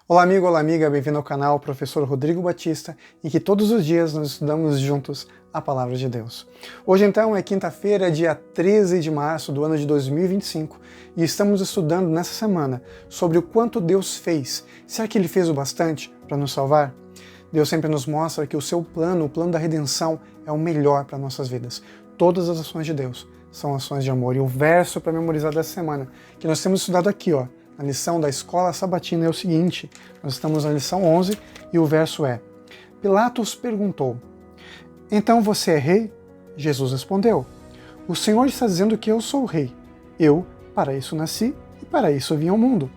Olá amigo, olá amiga, bem-vindo ao canal Professor Rodrigo Batista, em que todos os dias nós estudamos juntos a Palavra de Deus. Hoje então é quinta-feira, dia 13 de março do ano de 2025, e estamos estudando nessa semana sobre o quanto Deus fez. Será que Ele fez o bastante para nos salvar? Deus sempre nos mostra que o seu plano, o plano da redenção, é o melhor para nossas vidas. Todas as ações de Deus são ações de amor. E o verso para memorizar dessa semana, que nós temos estudado aqui, na lição da Escola Sabatina, é o seguinte: nós estamos na lição 11 e o verso é: Pilatos perguntou, então você é rei? Jesus respondeu, o Senhor está dizendo que eu sou o rei. Eu, para isso nasci e para isso vim ao mundo,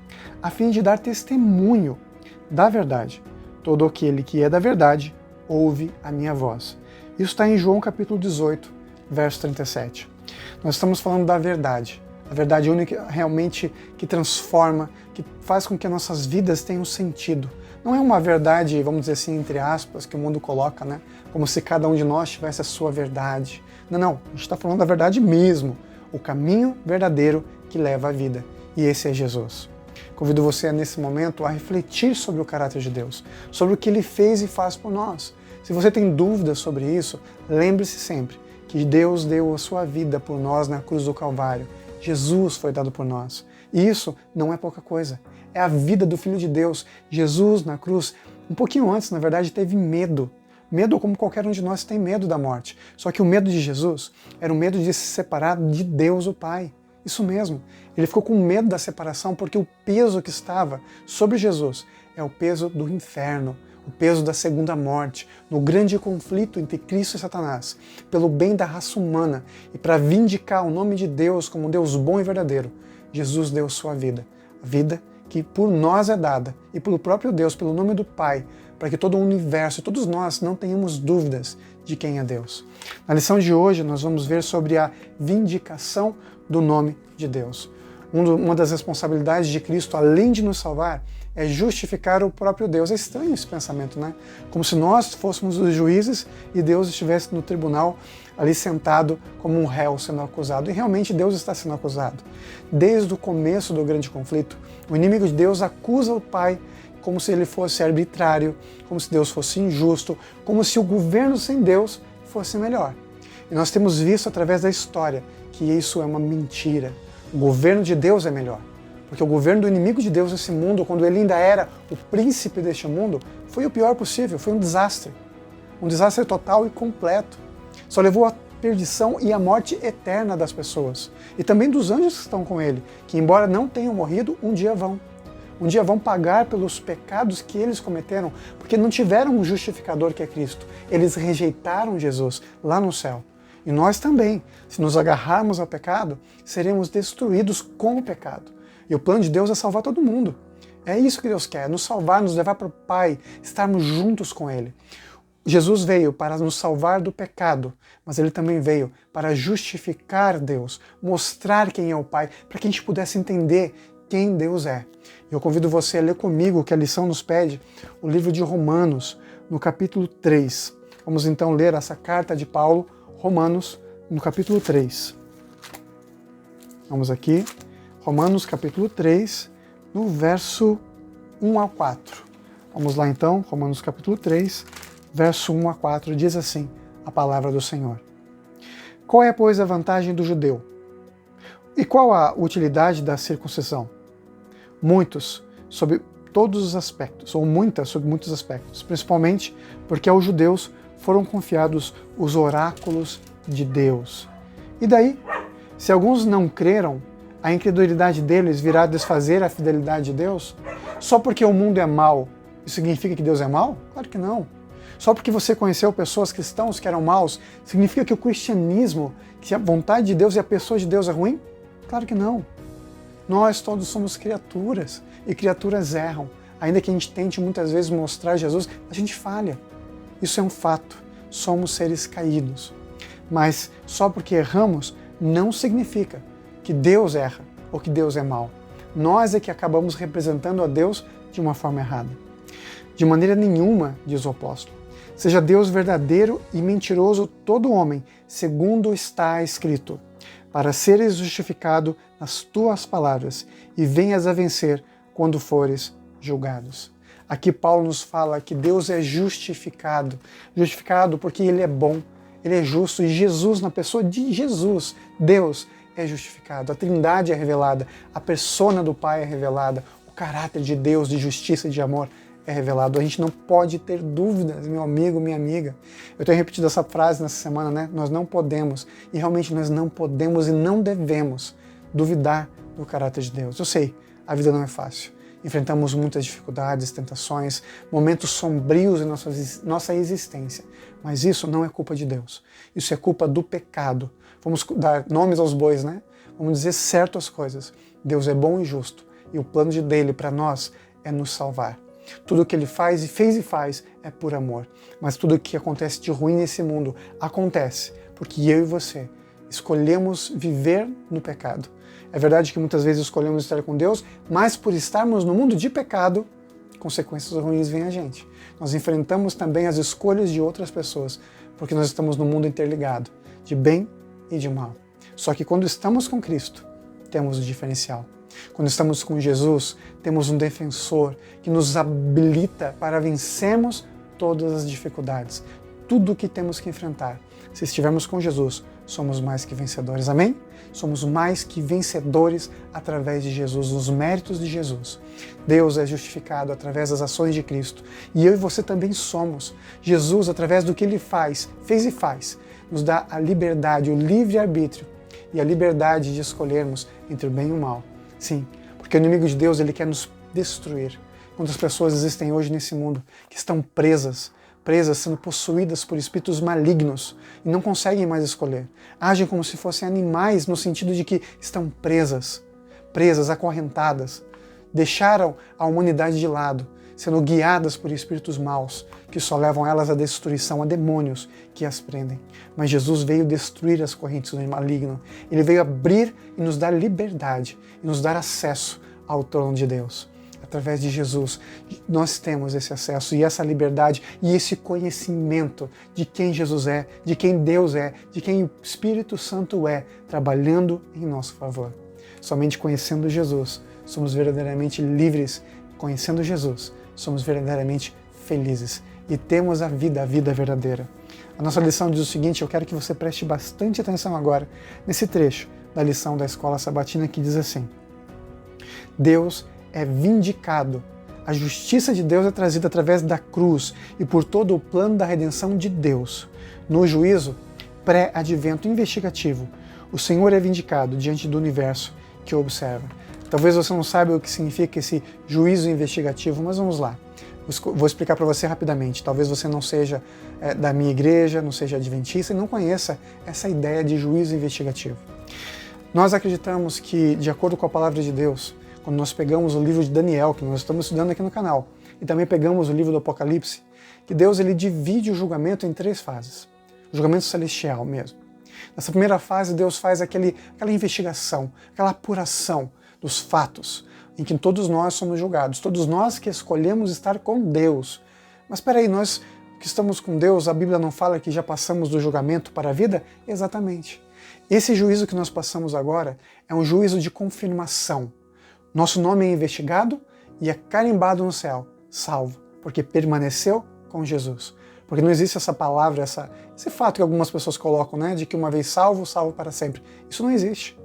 a fim de dar testemunho da verdade. Todo aquele que é da verdade ouve a minha voz. Isso está em João capítulo 18, verso 37. Nós estamos falando da verdade. A verdade única realmente que transforma, que faz com que nossas vidas tenham sentido. Não é uma verdade, vamos dizer assim, entre aspas, que o mundo coloca, né? Como se cada um de nós tivesse a sua verdade. Não, a gente está falando da verdade mesmo. O caminho verdadeiro que leva à vida. E esse é Jesus. Convido você nesse momento a refletir sobre o caráter de Deus, sobre o que Ele fez e faz por nós. Se você tem dúvidas sobre isso, lembre-se sempre que Deus deu a sua vida por nós na cruz do Calvário. Jesus foi dado por nós. E isso não é pouca coisa. É a vida do Filho de Deus. Jesus na cruz, um pouquinho antes, na verdade, teve medo. Medo como qualquer um de nós tem medo da morte. Só que o medo de Jesus era o medo de se separar de Deus o Pai. Isso mesmo. Ele ficou com medo da separação porque o peso que estava sobre Jesus é o peso do inferno, o peso da segunda morte, no grande conflito entre Cristo e Satanás, pelo bem da raça humana e para vindicar o nome de Deus como um Deus bom e verdadeiro. Jesus deu sua vida, a vida que por nós é dada e pelo próprio Deus, pelo nome do Pai, para que todo o universo e todos nós não tenhamos dúvidas de quem é Deus. Na lição de hoje nós vamos ver sobre a vindicação do nome de Deus. Uma das responsabilidades de Cristo, além de nos salvar, é justificar o próprio Deus. É estranho esse pensamento, né? Como se nós fôssemos os juízes e Deus estivesse no tribunal ali sentado como um réu sendo acusado. E realmente Deus está sendo acusado. Desde o começo do grande conflito, o inimigo de Deus acusa o Pai como se ele fosse arbitrário, como se Deus fosse injusto, como se o governo sem Deus fosse melhor. E nós temos visto através da história que isso é uma mentira. O governo de Deus é melhor. Porque o governo do inimigo de Deus nesse mundo, quando ele ainda era o príncipe deste mundo, foi o pior possível, foi um desastre. Um desastre total e completo. Só levou à perdição e à morte eterna das pessoas. E também dos anjos que estão com ele, que embora não tenham morrido, um dia vão. Um dia vão pagar pelos pecados que eles cometeram, porque não tiveram um justificador que é Cristo. Eles rejeitaram Jesus lá no céu. E nós também, se nos agarrarmos ao pecado, seremos destruídos com o pecado. E o plano de Deus é salvar todo mundo. É isso que Deus quer, nos salvar, nos levar para o Pai, estarmos juntos com Ele. Jesus veio para nos salvar do pecado, mas Ele também veio para justificar Deus, mostrar quem é o Pai, para que a gente pudesse entender quem Deus é. Eu convido você a ler comigo o que a lição nos pede, o livro de Romanos, no capítulo 3. Vamos então ler essa carta de Paulo, Romanos, no capítulo 3. Vamos aqui, Romanos capítulo 3, no verso 1 ao 4. Vamos lá então, Romanos capítulo 3, verso 1 a 4, diz assim a palavra do Senhor. Qual é, pois, a vantagem do judeu? E qual a utilidade da circuncisão? Muitos, sobre todos os aspectos, ou muitas sobre muitos aspectos, principalmente porque aos judeus foram confiados os oráculos de Deus. E daí, se alguns não creram, a incredulidade deles virá desfazer a fidelidade de Deus? Só porque o mundo é mau, isso significa que Deus é mau? Claro que não. Só porque você conheceu pessoas cristãos que eram maus, significa que o cristianismo, que a vontade de Deus e a pessoa de Deus é ruim? Claro que não. Nós todos somos criaturas, e criaturas erram. Ainda que a gente tente muitas vezes mostrar Jesus, a gente falha. Isso é um fato. Somos seres caídos. Mas só porque erramos, não significa que Deus erra ou que Deus é mau. Nós é que acabamos representando a Deus de uma forma errada. De maneira nenhuma, diz o apóstolo. Seja Deus verdadeiro e mentiroso todo homem, segundo está escrito, para seres justificado nas tuas palavras e venhas a vencer quando fores julgados. Aqui Paulo nos fala que Deus é justificado. Justificado porque Ele é bom, Ele é justo, e Jesus, na pessoa de Jesus, Deus é justificado. A Trindade é revelada, a persona do Pai é revelada, o caráter de Deus, de justiça e de amor é revelado. A gente não pode ter dúvidas, meu amigo, minha amiga. Eu tenho repetido essa frase nessa semana, né? Nós não podemos, e realmente nós não podemos e não devemos duvidar do caráter de Deus. Eu sei, a vida não é fácil. Enfrentamos muitas dificuldades, tentações, momentos sombrios em nossa existência. Mas isso não é culpa de Deus. Isso é culpa do pecado. Vamos dar nomes aos bois, né? Vamos dizer certo as coisas. Deus é bom e justo. E o plano dele para nós é nos salvar. Tudo o que Ele faz e faz é por amor. Mas tudo o que acontece de ruim nesse mundo acontece porque eu e você escolhemos viver no pecado. É verdade que muitas vezes escolhemos estar com Deus, mas por estarmos no mundo de pecado, consequências ruins vêm a gente. Nós enfrentamos também as escolhas de outras pessoas, porque nós estamos no mundo interligado, de bem e de mal. Só que quando estamos com Cristo, temos o diferencial. Quando estamos com Jesus, temos um defensor que nos habilita para vencermos todas as dificuldades, tudo o que temos que enfrentar. Se estivermos com Jesus, somos mais que vencedores. Amém? Somos mais que vencedores através de Jesus, nos méritos de Jesus. Deus é justificado através das ações de Cristo. E eu e você também somos. Jesus, através do que Ele fez e faz, nos dá a liberdade, o livre-arbítrio e a liberdade de escolhermos entre o bem e o mal. Sim, porque o inimigo de Deus, ele quer nos destruir. Quantas pessoas existem hoje nesse mundo que estão presas, sendo possuídas por espíritos malignos e não conseguem mais escolher. Agem como se fossem animais no sentido de que estão presas, acorrentadas. Deixaram a humanidade de lado, sendo guiadas por espíritos maus que só levam elas à destruição, a demônios que as prendem. Mas Jesus veio destruir as correntes do maligno. Ele veio abrir e nos dar liberdade e nos dar acesso ao trono de Deus. Através de Jesus, nós temos esse acesso e essa liberdade e esse conhecimento de quem Jesus é, de quem Deus é, de quem o Espírito Santo é, trabalhando em nosso favor. Somente conhecendo Jesus, somos verdadeiramente livres. Conhecendo Jesus, somos verdadeiramente felizes e temos a vida verdadeira. A nossa lição diz o seguinte, eu quero que você preste bastante atenção agora nesse trecho da lição da Escola Sabatina que diz assim: Deus é vindicado. A justiça de Deus é trazida através da cruz e por todo o plano da redenção de Deus. No juízo pré-advento investigativo, o Senhor é vindicado diante do universo que o observa. Talvez você não saiba o que significa esse juízo investigativo, mas vamos lá. Vou explicar para você rapidamente. Talvez você não seja da minha igreja, não seja adventista e não conheça essa ideia de juízo investigativo. Nós acreditamos que, de acordo com a palavra de Deus, quando nós pegamos o livro de Daniel, que nós estamos estudando aqui no canal, e também pegamos o livro do Apocalipse, que Deus ele divide o julgamento em 3 fases. O julgamento celestial mesmo. Nessa primeira fase, Deus faz aquela investigação, aquela apuração dos fatos, em que todos nós somos julgados, todos nós que escolhemos estar com Deus. Mas espera aí, nós que estamos com Deus, a Bíblia não fala que já passamos do julgamento para a vida? Exatamente. Esse juízo que nós passamos agora é um juízo de confirmação. Nosso nome é investigado e é carimbado no céu, salvo, porque permaneceu com Jesus. Porque não existe essa palavra, esse fato que algumas pessoas colocam, né, de que uma vez salvo, salvo para sempre. Isso não existe.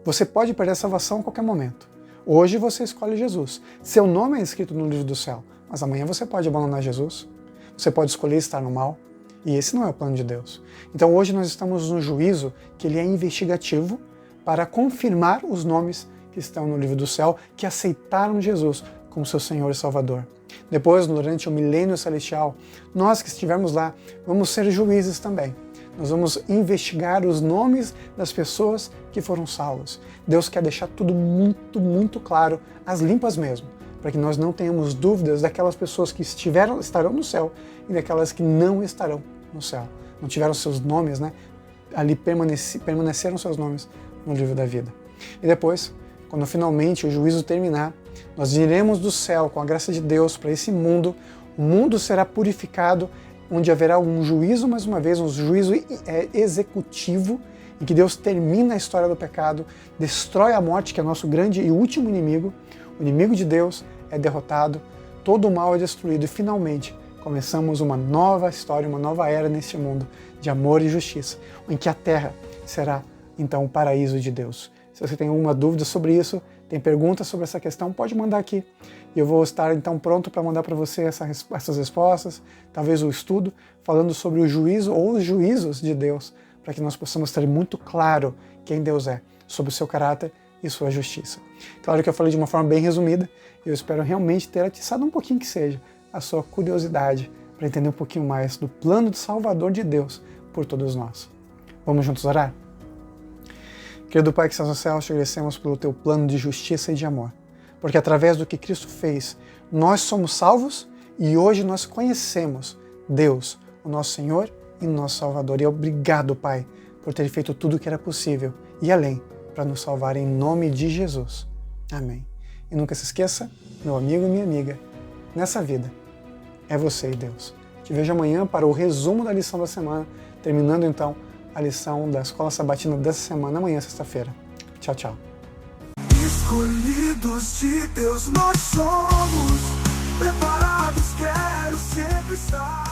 Você pode perder a salvação a qualquer momento. Hoje você escolhe Jesus. Seu nome é escrito no livro do céu, mas amanhã você pode abandonar Jesus. Você pode escolher estar no mal, e esse não é o plano de Deus. Então hoje nós estamos no juízo que ele é investigativo para confirmar os nomes que estão no livro do céu, que aceitaram Jesus como seu Senhor e Salvador. Depois, durante o milênio celestial, nós que estivermos lá, vamos ser juízes também. Nós vamos investigar os nomes das pessoas que foram salvas. Deus quer deixar tudo muito, muito claro, às limpas mesmo, para que nós não tenhamos dúvidas daquelas pessoas que estarão no céu e daquelas que não estarão no céu. Não tiveram seus nomes, né? Ali permaneceram seus nomes no livro da vida. E depois, quando finalmente o juízo terminar, nós iremos do céu com a graça de Deus para esse mundo. O mundo será purificado, onde haverá um juízo, mais uma vez, um juízo executivo, em que Deus termina a história do pecado, destrói a morte, que é nosso grande e último inimigo. O inimigo de Deus é derrotado, todo o mal é destruído e finalmente começamos uma nova história, uma nova era neste mundo de amor e justiça, em que a terra será então o paraíso de Deus. Se você tem alguma dúvida sobre isso, tem perguntas sobre essa questão, pode mandar aqui. E eu vou estar então pronto para mandar para você essas respostas, talvez o estudo, falando sobre o juízo ou os juízos de Deus, para que nós possamos ter muito claro quem Deus é, sobre o seu caráter e sua justiça. Claro que eu falei de uma forma bem resumida, e eu espero realmente ter atiçado um pouquinho que seja a sua curiosidade para entender um pouquinho mais do plano de salvador de Deus por todos nós. Vamos juntos orar? Querido Pai que estás no céu, te agradecemos pelo teu plano de justiça e de amor, porque através do que Cristo fez, nós somos salvos e hoje nós conhecemos Deus, o nosso Senhor e o nosso Salvador. E obrigado, Pai, por ter feito tudo o que era possível e além, para nos salvar em nome de Jesus. Amém. E nunca se esqueça, meu amigo e minha amiga, nessa vida é você e Deus. Te vejo amanhã para o resumo da lição da semana, terminando então a lição da Escola Sabatina dessa semana, amanhã, sexta-feira. Tchau, tchau. Escolhidos de Deus nós somos, preparados, quero sempre estar.